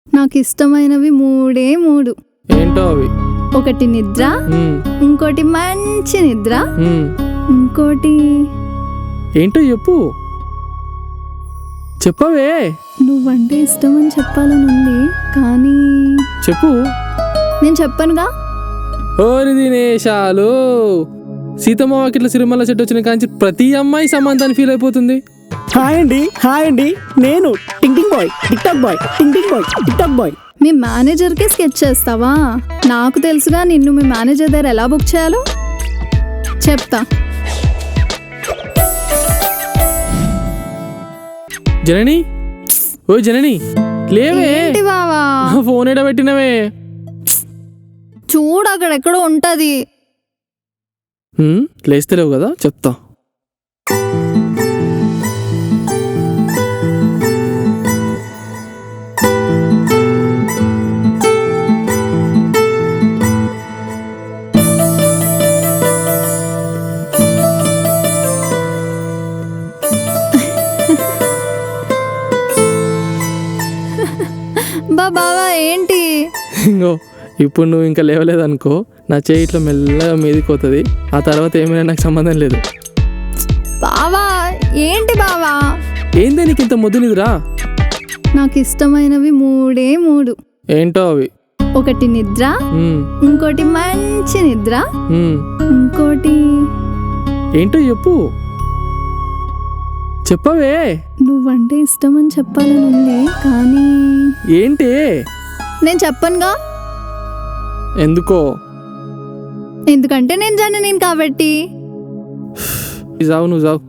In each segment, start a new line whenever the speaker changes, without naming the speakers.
నాకు ఇష్టమైనవి మూడే మూడు.
ఏంటో అవి?
ఒకటి నిద్ర, ఇంకోటి మంచి నిద్ర, ఇంకోటి
ఏంటో చెప్పు, చెప్పవే.
నువ్వంటే ఇష్టం అని చెప్పాలని ఉంది కానీ
చెప్పు.
నేను చెప్పనుగా.
ఓరి దినేశాలు, సీతమ్మ వాకిట్ల సిరిమల్ల చెట్టు వచ్చిన కాంచి ప్రతి అమ్మాయి సమాంతాన్ని ఫీల్ అయిపోతుంది.
హాయ్ అండి, నేను టింగ్ ting boy, TikTok boy, ting ting boy, TikTok bye.
మీ మేనేజర్కే స్కెచ్ చేస్తావా? నాకు తెలుసుగా నిన్ను మీ మేనేజర్ దగ్గర ఎలా బుక్ చేయాలో చెప్తా.
జనని, ఓ జనని, లేవే.
ఏంటి బావా?
ఫోన్ ఎడ పెట్టినవే?
చూడు అక్కడెక్కడో ఉంటది.
లేస్తలేవు కదా, చెప్తా.
బావా ఏంటి?
ఇంకో ఇప్పుడు నువ్వు ఇంకా లేవలేదనుకో, నా చేయి ఇట్లా మెల్లగా మీదికి పోతుంది. ఆ తర్వాత ఏమైనా నాకు సంబంధం లేదు.
బావా ఏంటి బావా?
ఏందే నీకు ఇంత ముద్దునిదిరా?
నాకు ఇష్టమైనవి మూడే మూడు.
ఏంటో అవి?
ఒకటి నిద్ర, ఇంకోటి మంచి నిద్ర, ఇంకోటి
ఏంటో చెప్పు, చెప్పవే.
నువ్వంటే ఇష్టం అని చెప్పాలని ఉంది కానీ
ఏంటి?
నేను చెప్పనుగా.
ఎందుకో?
ఎందుకంటే నేను జనని కాబట్టి.
జావు, నువ్వు జావు.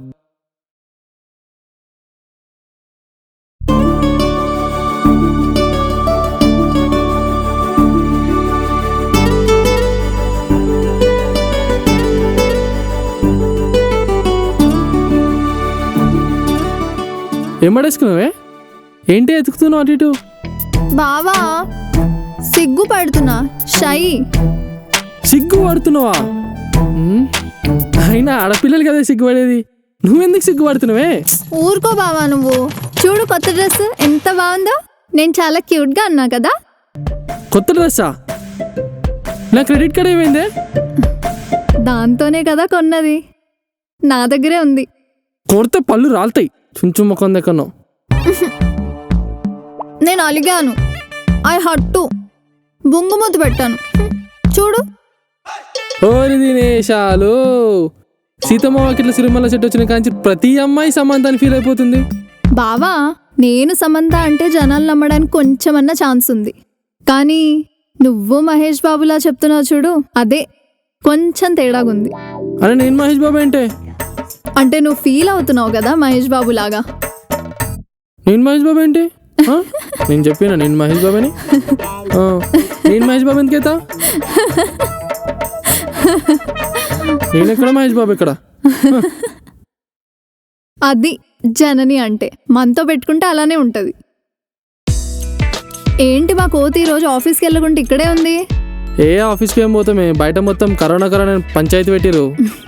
ఏం పడేసుకున్నావే? ఏంటి ఎతుకుతున్నావు అటు ఇటు?
బావా సిగ్గు పడుతున్నా. షై.
సిగ్గు పడుతున్నావా? అయినా ఆడపిల్లలు కదా సిగ్గుపడేది, నువ్వెందుకు సిగ్గుపడుతున్నావే?
ఊరుకో బావా నువ్వు. చూడు కొత్త డ్రెస్ ఎంత బాగుందో. నేను చాలా క్యూట్ గా అన్నా కదా.
కొత్త డ్రెస్సా? నా క్రెడిట్ కార్డ్ ఏమైందే?
దాంతోనే కదా కొన్నది. నా దగ్గరే ఉంది.
కొడితే పళ్ళు రాలుతాయి. చుంచు ముఖం దగ్గర
నేను అలిగాను. ఐ హట్టు బొంగు ముద్దు పెట్టాను. చూడు.
ఓరి దినేశాలు, సీతమ్మ వాకిట్ల సిరిమల్ల చెట్టు వచ్చిన కాంచి ప్రతి అమ్మాయి సమాంతాన్ని ఫీల్ అయిపోతుంది.
బావా నేను సమంత అంటే జనాలు నమ్మడానికి కొంచెమన్నా ఛాన్స్ ఉంది. కానీ నువ్వు మహేష్ బాబులా చెప్తున్నావు చూడు, అదే కొంచెం తేడాగుంది.
అరే నేను మహేష్ బాబు
అంటే నువ్వు ఫీల్ అవుతున్నావు కదా మహేష్ బాబు లాగా.
నేను మహేష్ బాబు ఏంటి? నేను చెప్పినా నేను మహేష్ బాబుని. నేను మహేష్ బాబు ఎందుకైతా? నేను ఎక్కడ మహేష్ బాబు ఎక్కడ?
అది జనని అంటే మనతో పెట్టుకుంటే అలానే ఉంటది. ఏంటి మా కోతి ఈరోజు ఆఫీస్కి వెళ్ళకుండా ఇక్కడే ఉంది?
ఏ ఆఫీస్కి ఏం పోతామే, బయట మొత్తం కరోనా పంచాయతీ పెట్టిరు.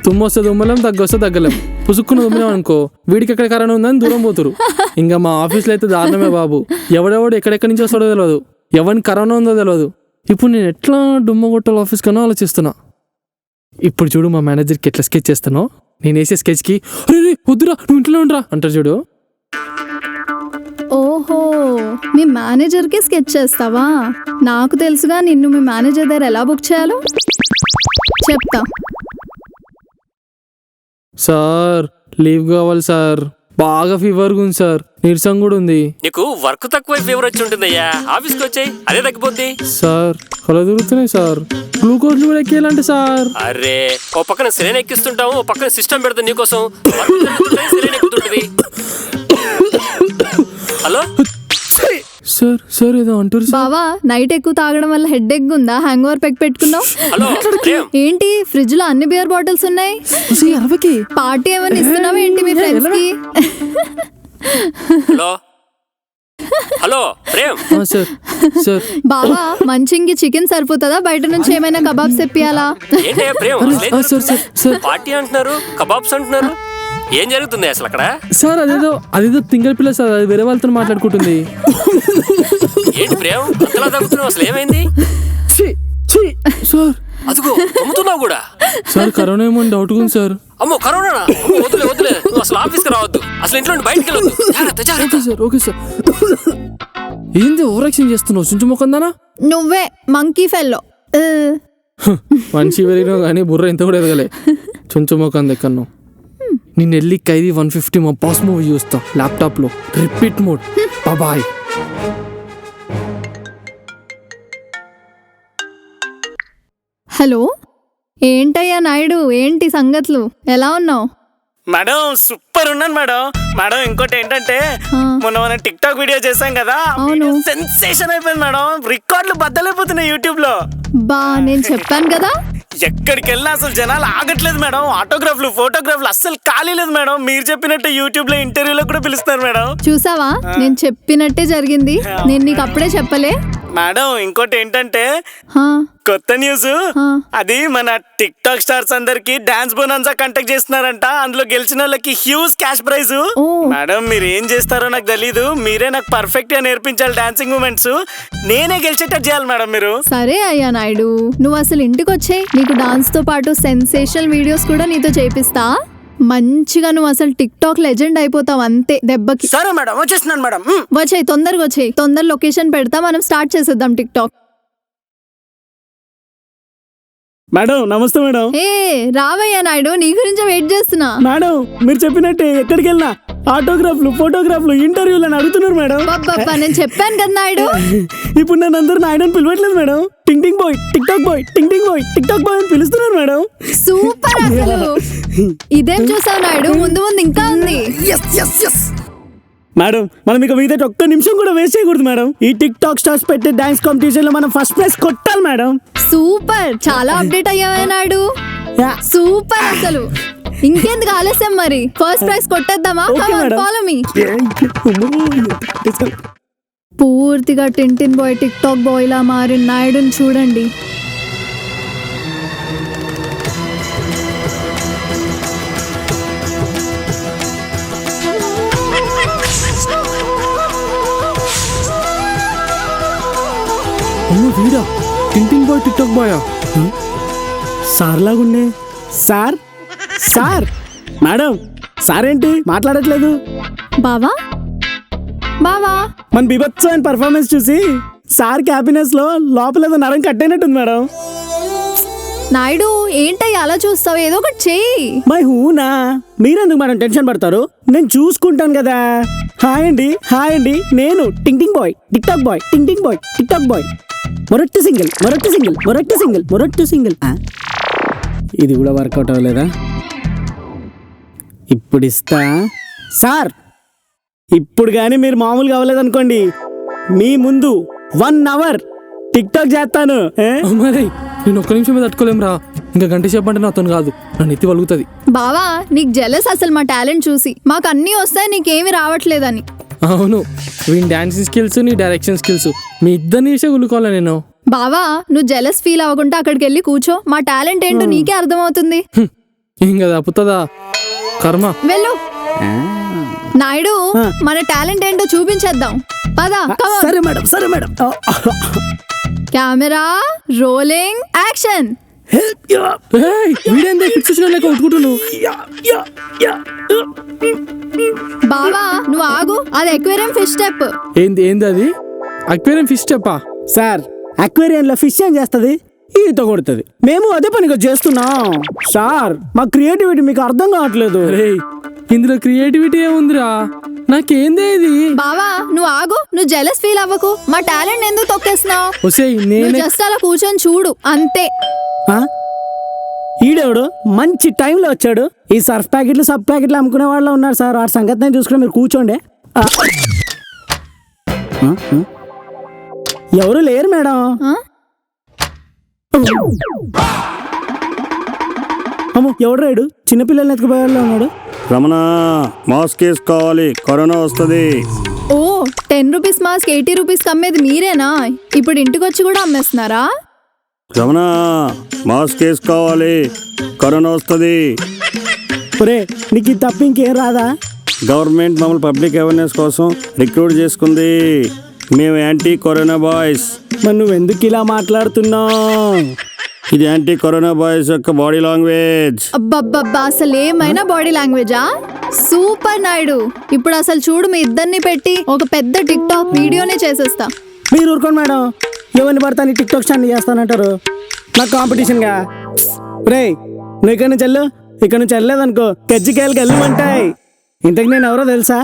తుమ్మొస్తే తుమ్మలేం, తగ్గొస్తే తగ్గలేం. పుసుక్కుని తుమ్మినాం అనుకో, వీడికి ఎక్కడ కరోనా ఉందని దూరం పోతురు. ఇంకా మా ఆఫీస్లో అయితే దారుణమే బాబు. ఎవడెవడు ఎక్కడెక్కడి నుంచి వస్తాడో తెలియదు, ఎవరికి కరోనా ఉందో తెలియదు. ఇప్పుడు నేను ఎట్లా డుమ్మ కొట్టాలి ఆఫీస్ కన్నా ఆలోచిస్తున్నా. ఇప్పుడు చూడు మా మేనేజర్కి ఎట్లా స్కెచ్ చేస్తానో. నేను వేసే స్కెచ్కి అరే వద్దురా నువ్వు ఇంట్లో ఉండరా అంటారు చూడు.
ఓహో మీ మేనేజర్కి స్కెచ్ చేస్తావా? నాకు తెలుసుగా నిన్ను మీ మేనేజర్ దగ్గర ఎలా బుక్ చేయాలో చెప్తా.
సార్ లీవ్ కావాలి సార్, బాగా ఫీవర్గా ఉంది సార్, నీరసం కూడా ఉంది.
నీకు వర్క్ తక్కువ ఫీవర్ వచ్చి ఉంటుందయ్యా, ఆఫీస్కి వచ్చాయి అదే తగ్గిపోద్ది.
సార్ కళ దొరుకుతున్నాయి సార్, గ్లూకోజ్లు కూడా ఎక్కేయాలంటే సార్.
అరే ఓ పక్కన సిలిండర్ ఎక్కిస్తుంటాము, ఓ పక్కన సిస్టమ్ పెడతాం నీకోసం. సిలిండర్ ఎక్కుతుంటది. హలో
సార్ సార్ ఏదో అంటారు
బావా. నైట్ ఎక్కువ తాగడం వల్ల హెడ్ ఎగ్ ఉందా? హ్యాంగ్ ఓవర్ పెక్ పెట్టుకున్నావు
హలో.
ఏంటి ఫ్రిడ్జ్ లో అన్ని బియర్ బాటిల్స్ ఉన్నాయి? పార్టీ ఏమన్నా ఇస్తున్నావా ఏంటి మీ ఫ్రెండ్స్ కి?
Hello hello Prem.
Sir sir
బావా మంచింగి చికెన్ సరిపోతుందా? బయట నుంచి ఏమైనా కబాబ్స్ తెప్పియాలా?
ఏంటయ్యా ప్రేమ్, పార్టీ అంటున్నారు, కబాబ్స్ అంటున్నారు, ఏం జరుగుతుంది అసలు అక్కడ?
సార్ అదేదో తింగర్ పిల్ల సార్, అది వేరే వాళ్ళతో మాట్లాడుకుంటుంది.
ఏంటి ప్రేమ అంతలా తగ్గుతున్నావు, అసలు ఏమైంది?
ఛీ, ఛీ. సార్
అదిగో అమ్ముతున్నావు కూడా.
సార్ కరోనా ఏమో అని డౌట్ ఉంది సార్.
అమ్మో కరోనా? వద్దులే వద్దులే, నువ్వు అసలు ఆఫీస్కి రావద్దు, అసలు ఇంట్లో నుండి బయటికి వెళ్ళొద్దు. జాగ్రత్త జాగ్రత్త.
Okay sir, okay sir. ఏంది ఓవర్ యాక్షన్ చేస్తున్నావు? చుంచు మొక్కందానా?
నువ్వే మంకీ ఫెల్లో.
మనిషి పెరిగినావు కానీ బుర్ర ఇంత కూడా ఎదగలే. చుంచు మొక్కం దెక్కన్నావు. నేను వెళ్ళి ఖైదీ 150 మా బాస్ మూవీ చూస్తా ల్యాప్టాప్లో రిపీట్ మోడ్. బాయ్.
హలో, ఏంటయ్యా నాయుడు, ఏంటి సంగతులు, ఎలా ఉన్నావు?
మేడం సూపర్ ఉన్నాను మేడం. మేడం ఇంకోటి ఏంటంటే మొన్న మనం టిక్ టాక్ వీడియో చేసాం కదా,
అవును.
సెన్సేషన్ అయిపోయింది మేడం. రికార్డులు బద్దలైపోతున్నాయి యూట్యూబ్ లో.
బా నేను చెప్పాను కదా.
ఎక్కడికి వెళ్ళినా అసలు జనాలు ఆగట్లేదు మేడం. ఆటోగ్రాఫ్లు ఫోటోగ్రాఫ్లు అస్సలు ఖాళీ లేదు మేడం. మీరు చెప్పినట్టు యూట్యూబ్ లో ఇంటర్వ్యూలో కూడా పిలుస్తారు మేడం.
చూసావా, నేను చెప్పినట్టే జరిగింది. నేను నీకు అప్పుడే చెప్పలే.
మేడం ఇంకోటి ఏంటంటే
హా,
కొత్త న్యూస్.
హా.
అది మన టిక్ టాక్ స్టార్స్ అందరికి డాన్స్ బోనాన్సా కండక్ట్ చేస్తున్నారంట. అందులో గెలిచిన వాళ్ళకి హ్యూజ్ క్యాష్ ప్రైజ్.
ఓ.
మేడం మీరు ఏం చేస్తారో నాకు తెలీదు. మీరే నాకు పర్ఫెక్ట్ గా నేర్పించాలి డాన్సింగ్ మూమెంట్స్. నేనే గెలిచేటట్టు చేయాలి మేడం మీరు.
సరే అయ్యా నాయుడు, నువ్వు అసలు ఇంటికి వచ్చేయ్. నీకు డాన్స్ తో పాటు సెన్సేషనల్ వీడియోస్ కూడా నీతో చేపిస్తా. మంచిగా నువ్వు అసలు టిక్ టాక్ లెజెండ్ అయిపోతావు అంతే దెబ్బకి.
సరే మేడం వచ్చేస్తున్నాను మేడం.
వచ్చేయ్, తొందరగా వచ్చేయ్. తొందర లొకేషన్ పెడతా, మనం స్టార్ట్ చేసేద్దాం టిక్ టాక్.
మేడం నమస్తే మేడం.
ఏ రావయ్యా నాయుడు, నీ గురించి వెయిట్ చేస్తున్నా.
మేడం మీరు చెప్పినట్టే ఎక్కడికి వెళ్ళినా ఆటోగ్రాఫ్లు ఫోటోగ్రాఫ్లు ఇంటర్వ్యూలు అని అడుగుతున్నారు మేడం.
బాబా నేను చెప్పాను కదా నాయుడు.
ఇప్పుడు నన్ను అందరూ నాయుడు అని పిలవట్లేదు మేడం. టింగ్ ting boy, TikTok boy, ting ting boy, TikTok bye అని పిలుస్తున్నారు మేడం.
సూపర్ అసలు. ఇదేం చూసావు నాయుడు, ముందు ముందు ఇంకా ఉంది.
మేడం మనం ఇక మీద ఒక్క నిమిషం కూడా వేస్ట్ చేయకూడదు మేడం. ఈ టిక్ టాక్ స్టార్స్ పెట్టే డాన్స్ కాంపిటీషన్ లో మనం ఫస్ట్ ప్రైజ్ కొట్టాలి మేడం.
సూపర్, చాలా అప్డేట్ అయ్యావా నాయుడు. సూపర్ అసలు. ఇంకెందుకు ఆలస్యం, మరి ఫస్ట్ ప్రైజ్ కొట్టేద్దామా? Follow me. పూర్తిగా Tintin boy TikTok boy లా మారిన నాయుడుని చూడండి.
అమ్మో వీడా టింటింగ్ బాయ్ టిక్ టాక్ బాయా?
సార్ లాగుండే. సార్ సార్ మేడం సార్ ఏంటి మాట్లాడట్లేదు?
బావా బావా,
మన బీభత్సమైన పర్ఫార్మెన్స్ చూసి సార్ హ్యాపీనెస్ లో లోపల ఏదో నరం కట్టైనట్టుంది మేడం.
నాయుడు ఏంటయ్యా అలా చూస్తావు, ఏదో ఒకటి చెయ్యి.
మై హూనా, మీరెందుకు మేడం టెన్షన్ పడతారు? నేను చూసుకుంటాను కదా. హాయ్ అండి నేను టింగ్ ting boy TikTok boy, ting ting boy TikTok boy. మొరట్టు సింగిల్ మొరట్టు సింగిల్ మొరట్టు సింగిల్ మొరట్టు సింగిల్. ఇది కూడా వర్కౌట్ అవ్వలేదా? ఇప్పుడు ఇస్తా సార్. ఇప్పుడు కానీ మీరు మామూలుగా అవ్వలేదనుకోండి, మీ ముందు 1 hour టిక్ టాక్ చేస్తాను.
మరి నేను ఒక్క నిమిషం మీద తట్టుకోలేం రా. ఇంకా గంట సేపు అంటే నాతో కాదు, నన్ను ఎత్తి వలుగుతుంది.
బావా నీకు జెలస్ అసలు మా టాలెంట్ చూసి. మాకు అన్నీ వస్తాయి, నీకేమి రావట్లేదని.
అవును, వీని డాన్సింగ్ స్కిల్స్ నీ డైరెక్షన్ స్కిల్స్ మీ ఇద్దరిని వేసే ఉలుకోవాలా నేను.
బావా నువ్వు జెలస్ ఫీల్ అవ్వకుండా అక్కడికి వెళ్ళి కూర్చో. మా టాలెంట్ ఏంటో నీకే అర్థమవుతుంది.
ఏం కదా పుత్తదా కర్మ.
వెళ్ళు నాయుడు, మన టాలెంట్ ఏంటో చూపించేద్దాం. పదా.
సరే మేడం సరే మేడం.
Camera rolling action.
వీడేందే ఫిక్స్ వచ్చిన లేక ఉట్టుకుంటున్నావు?
బావా నువ్వు ఆగు, అది ఎక్వేరియం ఫిష్ స్టెప్.
ఏంది అది? అక్వేరియం ఫిష్ చెప్పా?
సార్ అక్వేరియం లో ఫిష్ ఏం చేస్తుంది? ఈత కొడుతుంది. మేము అదే పనిగా చేస్తున్నాం సార్. మా క్రియేటివిటీ మీకు అర్థం కావట్లేదు.
అరే ఇందులో క్రియేటివిటీ ఏముందిరా? నాకేందే ఇది?
బావా నువ్వు ఆగు, నువ్వు జెలస్ ఫీల్ అవ్వకు. మా టాలెంట్ ఎందుకు తొక్కేస్తున్నావు?
ఒసేయ్
నువ్వు
నేనే
జస్ట్ అలా కూర్చొని చూడు అంతే.
ఈడెవడు మంచి టైంలో వచ్చాడు. ఈ సర్ఫ్ ప్యాకెట్లు సబ్ ప్యాకెట్లు అమ్ముకునే వాళ్ళు ఉన్నారు సార్. వాటి సంగతి నేను చూసుకుని మీరు కూర్చోండి. ఎవరు లేరు మేడం. అమ్మో ఎవడు రేడు చిన్నపిల్లల్ని ఎత్తుకుపోయేలా ఉన్నాడు.
రమణ మాస్క్ వేసుకోవాలి, కరోనా వస్తుంది.
ఓ 10 రూపీస్ మాస్క్ 80 రూపీస్ అమ్మేది మీరేనా? ఇప్పుడు ఇంటికి వచ్చి కూడా అమ్మేస్తున్నారా?
రమణ మాస్క్ వేసుకోవాలి, కరోనా వస్తుంది.
ఒరే నీకు ఇది తప్ప ఇంకేం రాదా?
గవర్నమెంట్ మమ్మల్ని పబ్లిక్ అవేర్నెస్ కోసం రిక్రూట్ చేసుకుంది. మేము యాంటీ కరోనా బాయ్స్.
మరి నువ్వు ఎందుకు ఇలా మాట్లాడుతున్నావు?
ఇది యాంటీ కరోనా బాయ్స్ యొక్క బాడీ లాంగ్వేజ్.
అబ్బబ్బబ్బా, అసలు ఏమైనా బాడీ లాంగ్వేజా? సూపర్ నాయుడు. ఇప్పుడు అసలు చూడు, మీ ఇద్దరిని పెట్టి ఒక పెద్ద టిక్ టాక్ వీడియోనే చేసేస్తా.
మీరు ఊరుకోండి మేడం, ఎవరిని పడతాను టిక్ టాక్ స్టాండ్ చేస్తానంటారు. నాకు కాంపిటీషన్గా రే, నువ్వు ఇక్కడ నుంచి వెళ్ళు, ఇక్కడ నుంచి వెళ్ళలేదనుకో కజ్జికాయలు గెలమంటాయి. ఇంతకు నేను ఎవరో తెలుసా?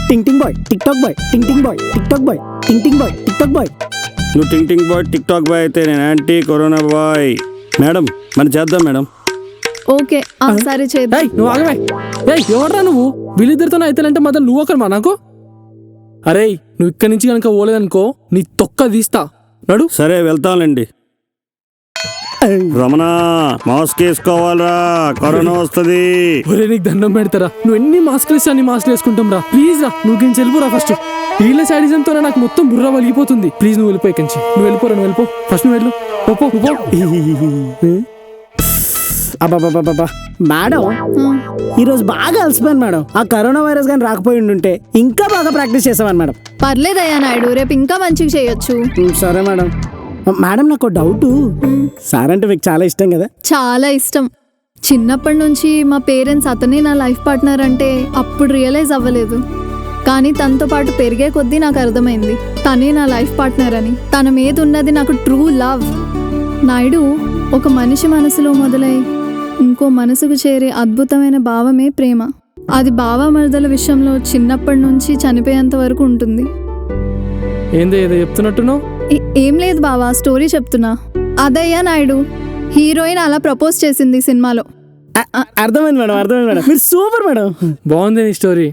టింగ్ ting boy, TikTok boy, ting ting boy, TikTok boy, ting ting boy, TikTok bye.
నువ్వు టింగ్ ting boy TikTok bye అయితే నేను యాంటీ కరోనా బాయ్. మేడం మనం చేద్దాం మేడం.
ఓకే, సరే చేద్దాం.
ఏయ్ నువ్వు ఆగవే. ఏయ్ ఎవడ్రా నువ్వు? వీళ్ళిద్దరితో అయితేలంటే మాత్రం నువ్వు ఒకరు మా నాకు. అరే నువ్వు ఇక్కడి నుంచి కనుక పోలేదనుకో నీ తొక్క తీస్తా. నడు.
సరే వెళ్తానులేండి. రమణ మాస్క్ వేసుకోవాలరా, కరోనా వస్తుంది.
ఒరే నీకు దండం పెడతారా, నువ్వు ఎన్ని మాస్క్లు ఇస్తా అన్ని మాస్క్లు వేసుకుంటాం రా. ప్లీజ్ రా, నువ్వు గించి వెళ్ళిపోరా ఫస్ట్. వీళ్ళ శాడిజంతో నాకు మొత్తం బుర్ర వలిగిపోతుంది. ప్లీజ్ నువ్వు వెళ్ళిపోయి కంచి. నువ్వు వెళ్ళిపోరా, నువ్వు వెళ్ళిపో ఫస్ట్. నువ్వు వెళ్ళు, పో.
అబ్బాబాబాబా మేడం, ఈరోజు బాగా అలసిపోయాను మేడం. ఆ కరోనా వైరస్ కానీ రాకపోయి ఉంటే ఇంకా బాగా ప్రాక్టీస్ చేసామని మేడం.
పర్లేదయ్యా నాయుడు, రేపు ఇంకా మంచిగా చేయొచ్చు.
సరే మేడం. మేడం నాకు డౌట్, సార్ అంటే మీకు చాలా ఇష్టం కదా?
చాలా ఇష్టం. చిన్నప్పటి నుంచి మా పేరెంట్స్ అతనే నా లైఫ్ పార్ట్నర్ అంటే అప్పుడు రియలైజ్ అవ్వలేదు. కానీ తనతో పాటు పెరిగే కొద్దీ నాకు అర్థమైంది తనే నా లైఫ్ పార్ట్నర్ అని. తన మీద ఉన్నది నాకు ట్రూ లవ్. నాయుడు, ఒక మనిషి మనసులో మొదలై ఇంకో మనసుకు చేరే అద్భుతమైన భావమే ప్రేమ. అది బావమరుదల విషయంలో చిన్నప్పటి నుంచి చనిపోయేంత వరకు ఉంటుంది.
ఏందో ఏదో చెప్తున్నట్టున్నావు.
ఏం లేదు బావా, స్టోరీ చెప్తున్నా. అదయ్యా నాయుడు, హీరోయిన్ అలా ప్రపోజ్ చేసింది సినిమాలో.
అర్థమైంది మేడం, అర్థమైంది మేడం. మీరు సూపర్ మేడం.
బాగుంది నీ స్టోరీ.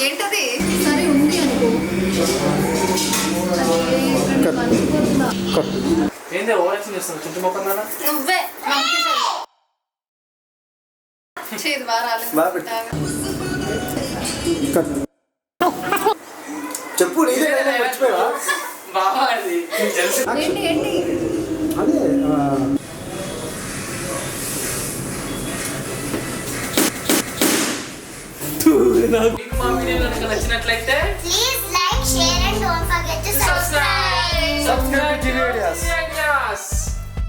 ఏంటది? సరే ఉంది అనుకో. నువ్వే
చెప్పు.
ఏంటి
Please like, share and don't forget to subscribe.